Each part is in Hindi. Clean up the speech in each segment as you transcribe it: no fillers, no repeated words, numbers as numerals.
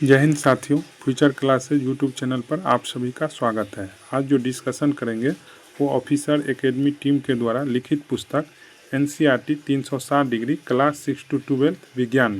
जय हिंद साथियों, फ्यूचर क्लासेज यूट्यूब चैनल पर आप सभी का स्वागत है। आज जो डिस्कशन करेंगे वो ऑफिसर एकेडमी टीम के द्वारा लिखित पुस्तक एनसीईआरटी 360 डिग्री क्लास 6 to 12 विज्ञान,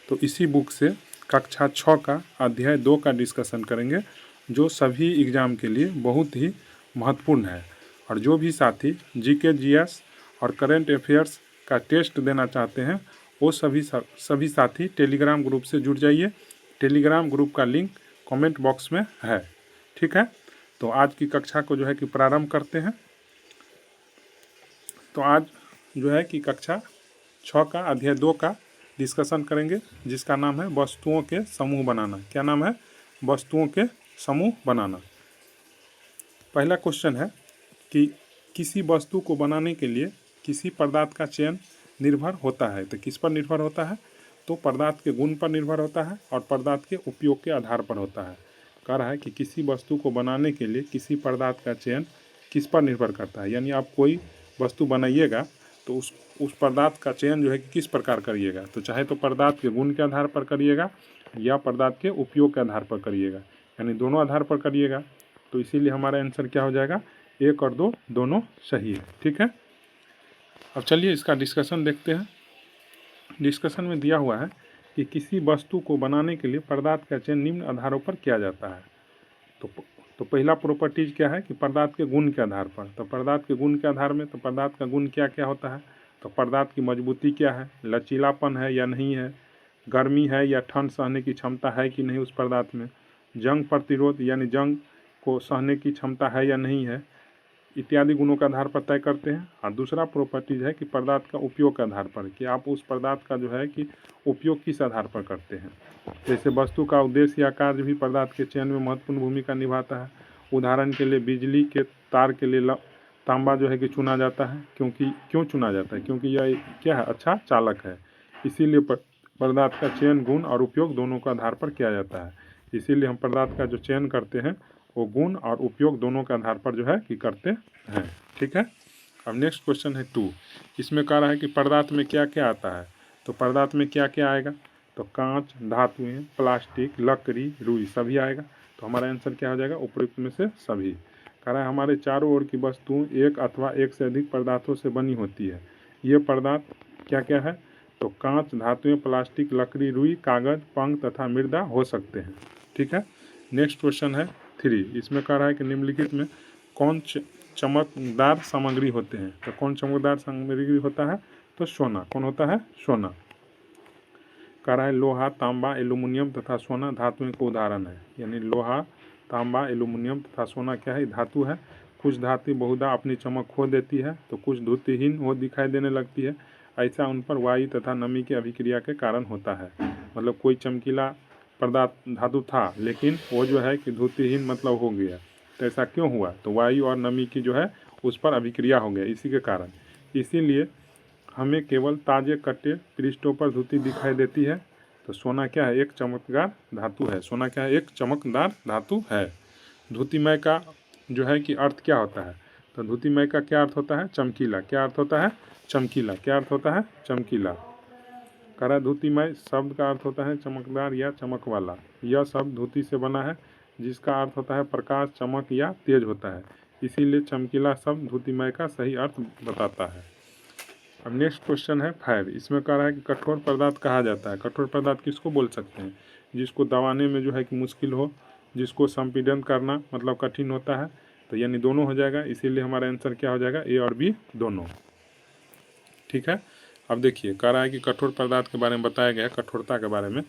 तो इसी बुक से कक्षा 6 का अध्याय 2 का डिस्कशन करेंगे, जो सभी एग्ज़ाम के लिए बहुत ही महत्वपूर्ण है। और जो भी साथी जीके जीएस और करंट अफेयर्स का टेस्ट देना चाहते हैं वो सभी साथी टेलीग्राम ग्रुप से जुड़ जाइए। टेलीग्राम ग्रुप का लिंक कमेंट बॉक्स में है, ठीक है। तो आज की कक्षा को जो है कि प्रारंभ करते हैं। तो आज जो है कि कक्षा 6 का अध्याय 2 का डिस्कशन करेंगे, जिसका नाम है वस्तुओं के समूह बनाना। क्या नाम है? वस्तुओं के समूह बनाना। पहला क्वेश्चन है कि किसी वस्तु को बनाने के लिए किसी पदार्थ का चयन निर्भर होता है। तो किस पर निर्भर होता है? तो पदार्थ के गुण पर निर्भर होता है और पदार्थ के उपयोग के आधार पर होता है। कह रहा है कि किसी वस्तु को बनाने के लिए किसी पदार्थ का चयन किस पर निर्भर करता है। यानी आप कोई वस्तु बनाइएगा तो उस पदार्थ का चयन जो है कि किस प्रकार करिएगा। तो चाहे तो पदार्थ के गुण के आधार पर करिएगा या पदार्थ के उपयोग के आधार पर करिएगा, यानी दोनों आधार पर करिएगा। तो इसीलिए हमारा आंसर क्या हो जाएगा? 1 और 2 दोनों सही है, ठीक है। अब चलिए इसका डिस्कशन देखते हैं। डिस्कशन में दिया हुआ है कि किसी वस्तु को बनाने के लिए पदार्थ का चयन निम्न आधारों पर किया जाता है। तो पहला प्रॉपर्टीज क्या है कि पदार्थ के गुण के आधार पर। तो पदार्थ के गुण के आधार में तो पदार्थ का गुण क्या क्या होता है? तो पदार्थ की मजबूती क्या है, लचीलापन है या नहीं है, गर्मी है या ठंड सहने की क्षमता है कि नहीं उस पदार्थ में, जंग प्रतिरोध यानी जंग को सहने की क्षमता है या नहीं है, इत्यादि गुणों के आधार पर तय करते हैं। और दूसरा प्रॉपर्टीज है कि पदार्थ का उपयोग के आधार पर, कि आप उस पदार्थ का जो है कि उपयोग किस आधार पर करते हैं। जैसे वस्तु का उद्देश्य या कार्य भी पदार्थ के चयन में महत्वपूर्ण भूमिका निभाता है। उदाहरण के लिए बिजली के तार के लिए तांबा जो है कि चुना जाता है। क्यों चुना जाता है? क्योंकि यह क्या है? अच्छा चालक है। इसीलिए पदार्थ का चयन गुण और उपयोग दोनों के आधार पर किया जाता है। इसीलिए हम पदार्थ का जो चयन करते हैं वो गुण और उपयोग दोनों के आधार पर जो है कि करते हैं, ठीक है। अब नेक्स्ट क्वेश्चन है 2। इसमें कह रहा है कि पदार्थ में क्या क्या आता है। तो पदार्थ में क्या क्या आएगा? तो कांच, धातुएं, प्लास्टिक, लकड़ी, रुई सभी आएगा। तो हमारा आंसर क्या हो जाएगा? उपयुक्त में से सभी। कह रहा है हमारे चारों ओर की वस्तुएं एक अथवा एक से अधिक पदार्थों से बनी होती है। ये पदार्थ क्या क्या है? तो कांच, धातुएं, प्लास्टिक, लकड़ी, रुई, कागज, पंख तथा मृदा हो सकते हैं, ठीक है। नेक्स्ट क्वेश्चन है 3। इसमें कह रहा है कि निम्नलिखित में कौन चमकदार सामग्री होते हैं। तो कौन चमकदार सामग्री होता है? तो सोना। कौन होता है? सोना। कह रहा है लोहा, तांबा, एल्यूमिनियम तथा सोना धातुओं का उदाहरण है। यानी लोहा, तांबा, एल्यूमिनियम तथा सोना क्या है? धातु है। कुछ धातु बहुधा अपनी चमक खो देती है तो कुछ धुतिहीन हो दिखाई देने लगती है। ऐसा उन पर वायु तथा नमी की अभिक्रिया के कारण होता है। मतलब कोई चमकीला पदार्थ धातु था लेकिन वो जो है कि धुतिहीन मतलब हो गया। तो ऐसा क्यों हुआ? तो वायु और नमी की जो है उस पर अभिक्रिया हो गया, इसी के कारण। इसीलिए हमें केवल ताजे कटे पृष्ठों पर धुती दिखाई देती है। तो सोना क्या है? एक चमकदार धातु है। सोना क्या है? एक चमकदार धातु है। धुतिमय का जो है कि अर्थ क्या होता है? तो धुतिमय का क्या अर्थ होता है? चमकीला। क्या अर्थ होता है? चमकीला। क्या अर्थ होता है? चमकीला। करा धुतिमय शब्द का अर्थ होता है चमकदार या चमक वाला। यह शब्द धुति से बना है जिसका अर्थ होता है प्रकाश, चमक या तेज होता है। इसीलिए चमकीला शब्द धुतिमय का सही अर्थ बताता है। अब नेक्स्ट क्वेश्चन है 5। इसमें कह रहा है कि कठोर पदार्थ कहा जाता है। कठोर पदार्थ किसको बोल सकते हैं? जिसको दबाने में जो है कि मुश्किल हो, जिसको संपीड़न करना मतलब कठिन होता है। तो यानी दोनों हो जाएगा। इसीलिए हमारा आंसर क्या हो जाएगा? ए और बी दोनों, ठीक है। अब देखिए कह रहा है कि कठोर पदार्थ के बारे में बताया गया है। कठोरता के बारे में,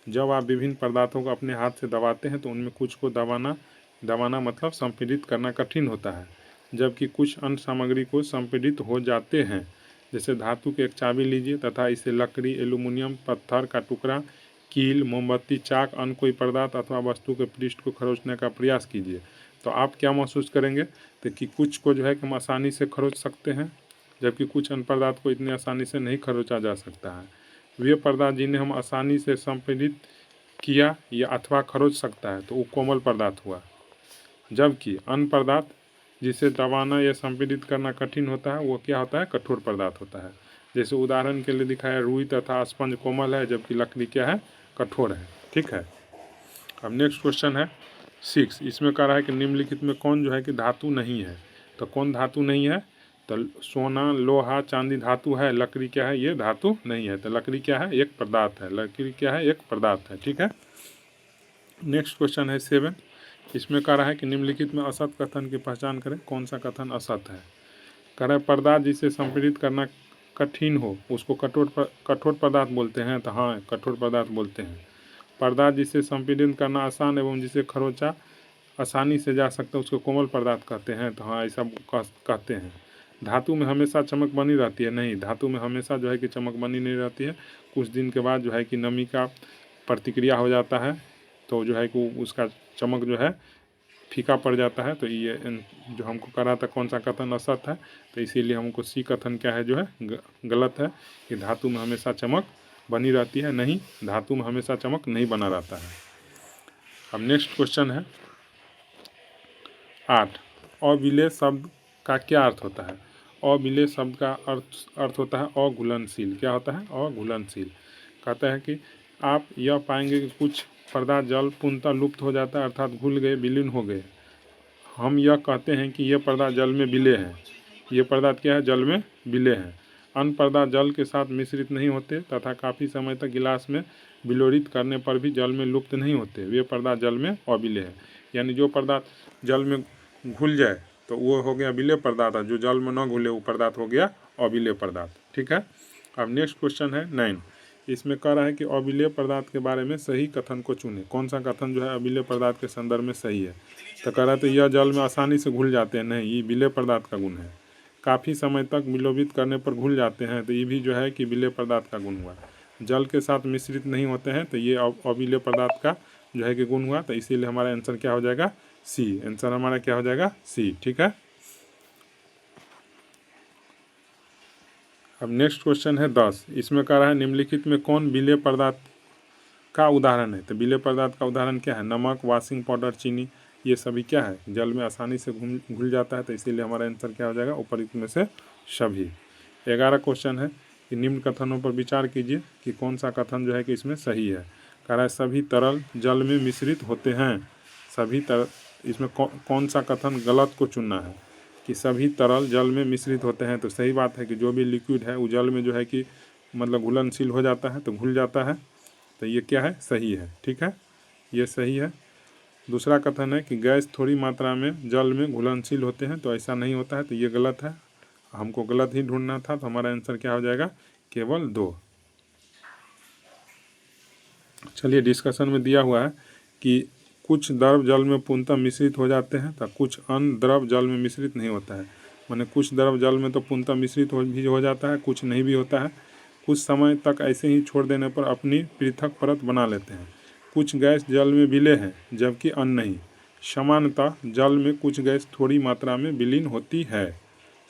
जब आप विभिन्न पदार्थों को अपने हाथ से दबाते हैं तो उनमें कुछ को दबाना मतलब संपीड़ित करना कठिन होता है, जबकि कुछ अन्य सामग्री को संपीड़ित हो जाते हैं। जैसे धातु की एक चाबी लीजिए तथा इसे लकड़ी, एल्यूमिनियम, पत्थर का टुकड़ा, कील, मोमबत्ती, चाक, अन्य कोई पदार्थ अथवा वस्तु के पृष्ठ को खरोचने का प्रयास कीजिए। तो आप क्या महसूस करेंगे? तो कि कुछ को जो है कि हम आसानी से खरोच सकते हैं, जबकि कुछ अन्य पदार्थ को इतनी आसानी से नहीं खरोचा जा सकता है। वे पदार्थ जिन्हें हम आसानी से संपीड़ित किया या अथवा खरोच सकता है तो वो कोमल पदार्थ हुआ, जबकि अन्य पदार्थ जिसे दबाना या संपीड़ित करना कठिन होता है वो क्या होता है? कठोर पदार्थ होता है। जैसे उदाहरण के लिए दिखाया रुई तथा स्पंज कोमल है, जबकि लकड़ी क्या है? कठोर है, ठीक है। अब नेक्स्ट क्वेश्चन है 6। इसमें कह रहा है कि निम्नलिखित में कौन जो है कि धातु नहीं है। तो कौन धातु नहीं है? तो सोना, लोहा, चांदी धातु है, लकड़ी क्या है? ये धातु नहीं है। तो लकड़ी क्या है? एक पदार्थ है। लकड़ी क्या है? एक पदार्थ है। ठीक है। नेक्स्ट क्वेश्चन है 7। इसमें कह रहा है कि निम्नलिखित में असत कथन की पहचान करें। कौन सा कथन असत है? कह रहा है पदार्थ जिसे संपीड़ित करना कठिन हो उसको कठोर पदार्थ बोलते हैं। तो हाँ, कठोर पदार्थ बोलते हैं। पदार्थ जिसे संपीड़ित करना आसान एवं जिसे खरोंचा आसानी से जा सकता है उसको कोमल पदार्थ कहते हैं। तो हाँ, ऐसा कहते हैं। धातु में हमेशा चमक बनी रहती है? नहीं, धातु में हमेशा जो है कि चमक बनी नहीं रहती है। कुछ दिन के बाद जो है कि नमी का प्रतिक्रिया हो जाता है, तो जो है कि उसका चमक जो है फीका पड़ जाता है। तो ये जो हमको करा था कौन सा कथन असत है, तो इसीलिए हमको सी कथन क्या है जो है गलत है कि धातु में हमेशा चमक बनी रहती है। नहीं, धातु में हमेशा चमक नहीं बना रहता है। अब नेक्स्ट क्वेश्चन है 8। अविलेय शब्द का क्या अर्थ होता है? अविलेय शब्द का अर्थ होता है अघुलनशील। क्या होता है? अघुलनशील। कहता है कि आप यह पाएंगे कि कुछ पदार्थ जल पूर्णतः लुप्त हो जाता है, अर्थात घुल गए, विलीन हो गए। हम यह कहते हैं कि ये पदार्थ जल में विलय हैं। ये पदार्थ क्या है? जल में विलय हैं। अन्य पदार्थ जल के साथ मिश्रित नहीं होते तथा काफ़ी समय तक गिलास में विलोरित करने पर भी जल में लुप्त नहीं होते। वे पदार्थ जल में अविलेय है। यानी जो पदार्थ जल में घुल जाए तो वो हो गया विलेय पदार्थ, जो जल में न घुले वो पदार्थ हो गया अविलेय पदार्थ। ठीक है। अब नेक्स्ट क्वेश्चन है 9। इसमें कह रहा है कि अविलेय पदार्थ के बारे में सही कथन को चुने। कौन सा कथन जो है अविलेय पदार्थ के संदर्भ में सही है? तो कह रहा है तो यह जल में आसानी से घुल जाते हैं। नहीं, ये विलेय पदार्थ का गुण है। काफ़ी समय तक विलोपित करने पर घुल जाते हैं, तो ये भी जो है कि विलेय पदार्थ का गुण हुआ। जल के साथ मिश्रित नहीं होते हैं, तो ये अविलेय पदार्थ का जो है कि गुण हुआ। तो इसीलिए हमारा आंसर क्या हो जाएगा? सी। आंसर हमारा क्या हो जाएगा? सी। ठीक है। अब नेक्स्ट क्वेश्चन है 10। इसमें कह रहा है निम्नलिखित में कौन विलेय पदार्थ का उदाहरण है? तो विलेय पदार्थ का उदाहरण क्या है? नमक, वॉशिंग पाउडर, चीनी, ये सभी क्या है? जल में आसानी से घुल जाता है। तो इसीलिए हमारा आंसर क्या हो जाएगा? उपरोक्त में से सभी। 11 क्वेश्चन है कि निम्न कथनों पर विचार कीजिए कि कौन सा कथन जो है कि इसमें सही है। कह रहा है सभी तरल जल में मिश्रित होते हैं। सभी तरल, इसमें कौन सा कथन गलत को चुनना है कि सभी तरल जल में मिश्रित होते हैं? तो सही बात है कि जो भी लिक्विड है वो जल में जो है कि मतलब घुलनशील हो जाता है, तो घुल जाता है। तो ये क्या है? सही है। ठीक है, ये सही है। दूसरा कथन है कि गैस थोड़ी मात्रा में जल में घुलनशील होते हैं, तो ऐसा नहीं होता है। तो ये गलत है, हमको गलत ही ढूंढना था। तो हमारा आंसर क्या हो जाएगा? केवल 2। चलिए, डिस्कशन में दिया हुआ है कि कुछ द्रव जल में पूर्णतः मिश्रित हो जाते हैं, तो कुछ अन्य द्रव जल में मिश्रित नहीं होता है। माने कुछ द्रव जल में तो पूर्णतः मिश्रित भी हो जाता है, कुछ नहीं भी होता है। कुछ समय तक ऐसे ही छोड़ देने पर अपनी पृथक परत बना लेते हैं। कुछ गैस जल में विलय है जबकि अन्य नहीं। सामान्यतः जल में कुछ गैस थोड़ी मात्रा में विलीन होती है।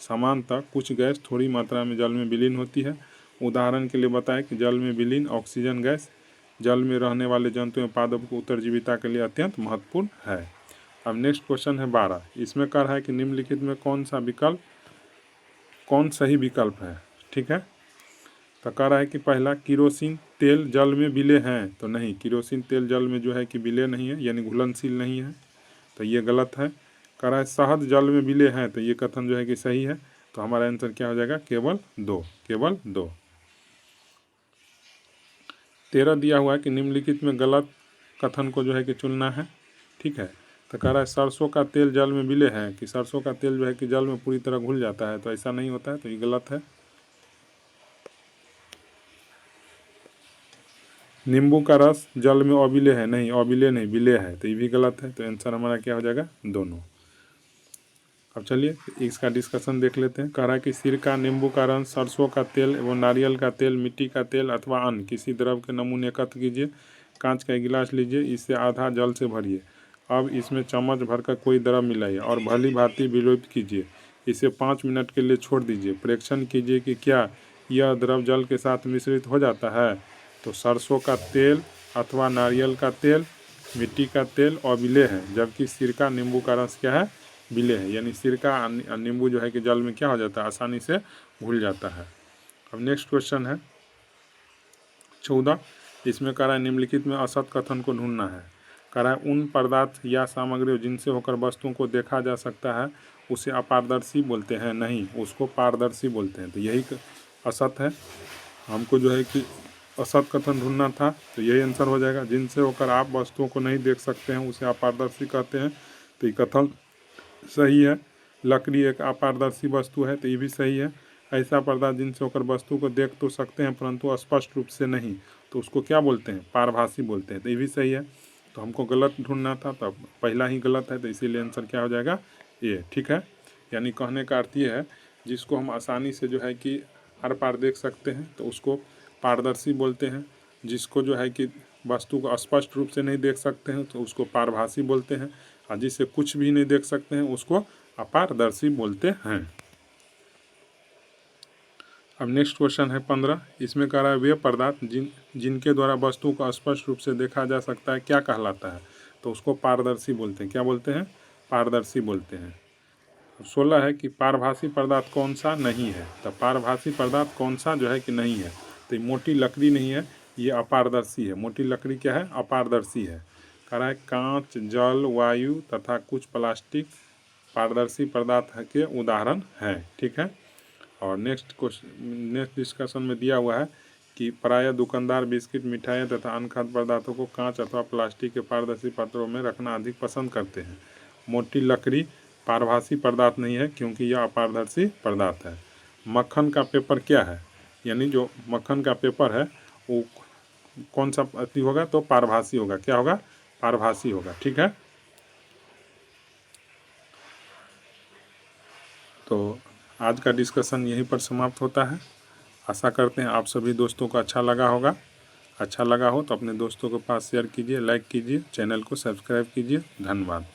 सामान्यतः कुछ गैस थोड़ी मात्रा में जल में विलीन होती है। उदाहरण के लिए बताएं कि जल में विलीन ऑक्सीजन गैस जल में रहने वाले जंतु एवं पादपों को उत्तरजीविता के लिए अत्यंत महत्वपूर्ण है। अब नेक्स्ट क्वेश्चन है 12। इसमें कह रहा है कि निम्नलिखित में कौन सही विकल्प है? ठीक है। तो कह रहा है कि पहला, किरोसिन तेल जल में विलय हैं। तो नहीं, किरोसिन तेल जल में जो है कि विलय नहीं है, यानी घुलनशील नहीं है। तो ये गलत है। कह रहा है शहद जल में विलय है। तो ये कथन जो है कि सही है। तो हमारा आंसर क्या हो जाएगा? केवल 2। केवल 2। 13 दिया हुआ है कि निम्नलिखित में गलत कथन को जो है कि चुनना है। ठीक है। तो कह रहा है सरसों का तेल जल में विलय है, कि सरसों का तेल जो है कि जल में पूरी तरह घुल जाता है। तो ऐसा नहीं होता है, तो ये गलत है। नींबू का रस जल में अविलेय है। नहीं, अविलेय नहीं, विलेय है। तो ये भी गलत है। तो आंसर हमारा क्या हो जाएगा? दोनों। अब चलिए इसका डिस्कशन देख लेते हैं। कह रहा है कि सिरका, नींबू का रस, सरसों का तेल एवं नारियल का तेल, मिट्टी का तेल अथवा अन्य किसी द्रव के नमूने एकत्र कीजिए। कांच का गिलास लीजिए, इसे आधा जल से भरिए। अब इसमें चम्मच भरकर कोई द्रव मिलाइए और भली भांति विलोपित कीजिए। इसे 5 मिनट के लिए छोड़ दीजिए। परीक्षण कीजिए कि क्या यह द्रव जल के साथ मिश्रित हो जाता है। तो सरसों का तेल अथवा नारियल का तेल, मिट्टी का तेल अविलेय है, जबकि सिरका, नींबू का रस क्या है? विलेय है। यानी सिरका, नींबू जो है कि जल में क्या हो जाता है? आसानी से घुल जाता है। अब नेक्स्ट क्वेश्चन है 14। इसमें कह रहा है निम्नलिखित में असत कथन को ढूंढना है। कह रहा है उन पदार्थ या सामग्रियों जिनसे होकर वस्तुओं को देखा जा सकता है उसे अपारदर्शी बोलते हैं, नहीं उसको पारदर्शी बोलते हैं। तो यही असत है, हमको जो है कि असत कथन ढूंढना था, तो यही आंसर हो जाएगा। जिनसे होकर आप वस्तुओं को नहीं देख सकते हैं उसे अपारदर्शी कहते हैं, तो ये कथन सही है। लकड़ी एक अपारदर्शी वस्तु है, तो ये भी सही है। ऐसा पदार्थ जिनसे होकर वस्तु को देख तो सकते हैं परंतु स्पष्ट रूप से नहीं, तो उसको क्या बोलते हैं, पारभासी बोलते हैं, तो ये भी सही है। तो हमको गलत ढूंढना था, तो पहला ही गलत है, तो इसीलिए आंसर क्या हो जाएगा, ये। ठीक है, यानी कहने का अर्थ ये है जिसको हम आसानी से जो है कि हर पार देख सकते हैं तो उसको पारदर्शी बोलते हैं। जिसको जो है कि वस्तु को स्पष्ट रूप से नहीं देख सकते हैं तो उसको पारभासी बोलते हैं, और जिसे कुछ भी नहीं देख सकते हैं उसको अपारदर्शी बोलते हैं। अब नेक्स्ट क्वेश्चन है 15। इसमें कह रहा है वे पदार्थ जिनके द्वारा वस्तु को स्पष्ट रूप से देखा जा सकता है क्या कहलाता है, तो उसको पारदर्शी बोलते हैं। क्या बोलते हैं, पारदर्शी बोलते हैं। 16 है कि पारभासी पदार्थ कौन सा नहीं है, तो पारभासी पदार्थ कौन सा जो है कि नहीं है, तो मोटी लकड़ी नहीं है, ये अपारदर्शी है। मोटी लकड़ी क्या है, अपारदर्शी है। कह रहा है कांच, जल, वायु तथा कुछ प्लास्टिक पारदर्शी पदार्थ के उदाहरण हैं। ठीक है, और नेक्स्ट डिस्कशन में दिया हुआ है कि प्रायः दुकानदार बिस्किट, मिठाइयाँ तथा अन्य खाद्य पदार्थों को कांच अथवा प्लास्टिक के पारदर्शी पात्रों में रखना अधिक पसंद करते हैं। मोटी लकड़ी पारभासी पदार्थ नहीं है क्योंकि यह अपारदर्शी पदार्थ है। मक्खन का पेपर क्या है, यानी जो मक्खन का पेपर है वो कौन सा अति होगा, तो पारभासी होगा। क्या होगा, पारभासी होगा। ठीक है, तो आज का डिस्कशन यहीं पर समाप्त होता है। आशा करते हैं आप सभी दोस्तों को अच्छा लगा होगा। अच्छा लगा हो तो अपने दोस्तों के पास शेयर कीजिए, लाइक कीजिए, चैनल को सब्सक्राइब कीजिए। धन्यवाद।